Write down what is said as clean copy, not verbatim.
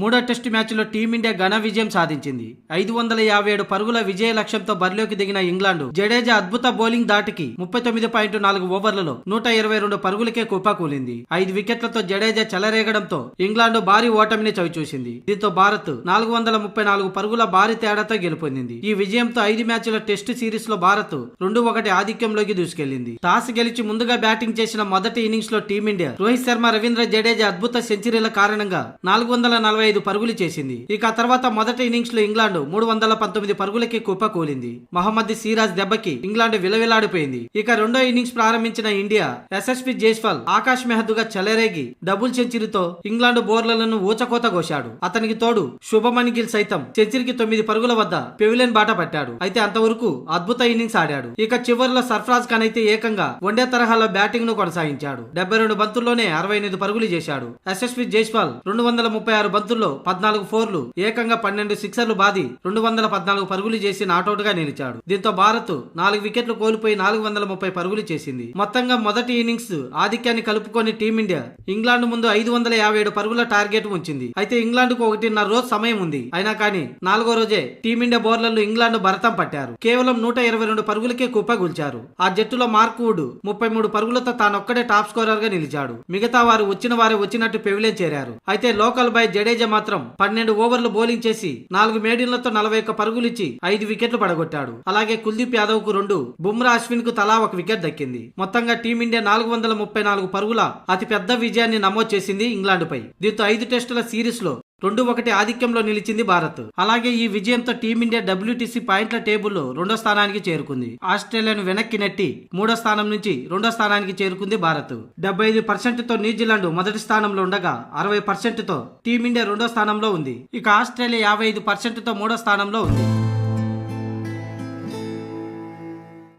మూడో టెస్టు మ్యాచ్లో టీమిండియా ఘన విజయం సాధించింది. 557 పరుగుల విజయ లక్ష్యంతో బరిలోకి దిగిన ఇంగ్లాండ్ జడేజా అద్భుత బౌలింగ్ దాటికి 39.4 ఓవర్లలో 122 పరుగులకే కుప్పకూలింది. 5 వికెట్లతో జడేజా చెలరేగడంతో ఇంగ్లాండ్ భారీ ఓటమిని చవిచూసింది. దీంతో భారత్ 434 పరుగుల భారీ తేడాతో గెలుపొందింది. ఈ విజయంతో 5 మ్యాచ్ల టెస్టు సిరీస్ లో భారత్ 2-1 ఆధిక్యంలోకి దూసుకెళ్లింది. టాస్ గెలిచి ముందుగా బ్యాటింగ్ చేసిన మొదటి ఇన్నింగ్స్ లో టీమిండియా రోహిత్ శర్మ, రవీంద్ర జడేజా అద్భుత సెంచరీల కారణంగా 445 పరుగులు చేసింది. ఇక తర్వాత మొదటి ఇన్నింగ్స్ లో ఇంగ్లాండ్ 319 పరుగులకి కుప్పకూలింది. మహమ్మద్ సిరాజ్ దెబ్బకి ఇంగ్లాండ్ విలవిలాడిపోయింది. ఇక రెండో ఇన్నింగ్స్ ప్రారంభించిన ఇండియా యశస్వి జైస్వాల్ ఆకాశ్ మెహదూగా చెలరేగి డబుల్ సెంచరీతో ఇంగ్లాండ్ బౌలర్లను ఊచకోత కోశాడు. అతనికి తోడు శుభమన్ గిల్ సైతం సెంచరీకి 9 పరుగుల వద్ద పెవిలియన్ బాట పట్టాడు. అయితే అంతవరకు అద్భుత ఇన్నింగ్స్ ఆడాడు. ఇక చివరిలో సర్ఫరాజ్ ఖాన్ అయితే ఏకంగా వన్డే తరహాలో బ్యాటింగ్ ను కొనసాగించాడు. 72 బంతుల్లోనే 68 పరుగులు చేశాడు. యశస్వి జైస్వాల్ 236 బంతుల్లో 14 ఫోర్లు, ఏకంగా 12 సిక్సర్లు బాది 214 పరుగులు చేసి నాటౌట్ గా నిలిచాడు. దీంతో భారత్ 4 వికెట్లు కోల్పోయి 430 పరుగులు చేసింది. మొత్తంగా మొదటి ఇన్నింగ్స్ ఆధిక్యాన్ని కలుపుకొని టీమిండియా ఇంగ్లాండ్ ముందు 557 పరుగుల టార్గెట్ ఉంచింది. అయితే ఇంగ్లాండ్ కు 1.5 రోజు సమయం ఉంది. అయినా కానీ 4వ రోజే టీమిండియా బౌలర్లు ఇంగ్లాండ్ భరతం పట్టారు. కేవలం 122 పరుగులకే కుప్పగూల్చారు. ఆ జట్టులో మార్క్ వుడ్ 33 పరుగులతో తానొక్కడే టాప్ స్కోరర్ గా నిలిచాడు. మిగతా వారు వచ్చిన వారే వచ్చినట్టు పెవిలియన్ చేరారు. అయితే లోకల్ బాయ్ జడేజా మాత్రం 12 ఓవర్లు బౌలింగ్ చేసి 4 మేడిన్లతో 41 పరుగులిచ్చి 5 వికెట్లు పడగొట్టాడు. అలాగే కుల్దీప్ యాదవ్ కు 2, బుమ్రా, అశ్విన్ కు తలా 1 వికెట్ దక్కింది. మొత్తంగా టీమిండియా 434 పరుగుల అతి పెద్ద విజయాన్ని నమోదు చేసింది ఇంగ్లాండ్ పై. దీంతో 5 టెస్టుల సిరీస్ లో 2-1 ఆధిక్యంలో నిలిచింది భారత్. అలాగే ఈ విజయంతో టీమిండియా WTC పాయింట్ల టేబుల్లో 2వ స్థానానికి చేరుకుంది. ఆస్ట్రేలియాను వెనక్కి నెట్టి 3వ స్థానం నుంచి 2వ స్థానానికి చేరుకుంది భారత్. 75% తో న్యూజిలాండ్ మొదటి స్థానంలో ఉండగా 60% తో టీమిండియా 2వ స్థానంలో ఉంది. ఇక ఆస్ట్రేలియా 55% తో 3వ స్థానంలో ఉంది.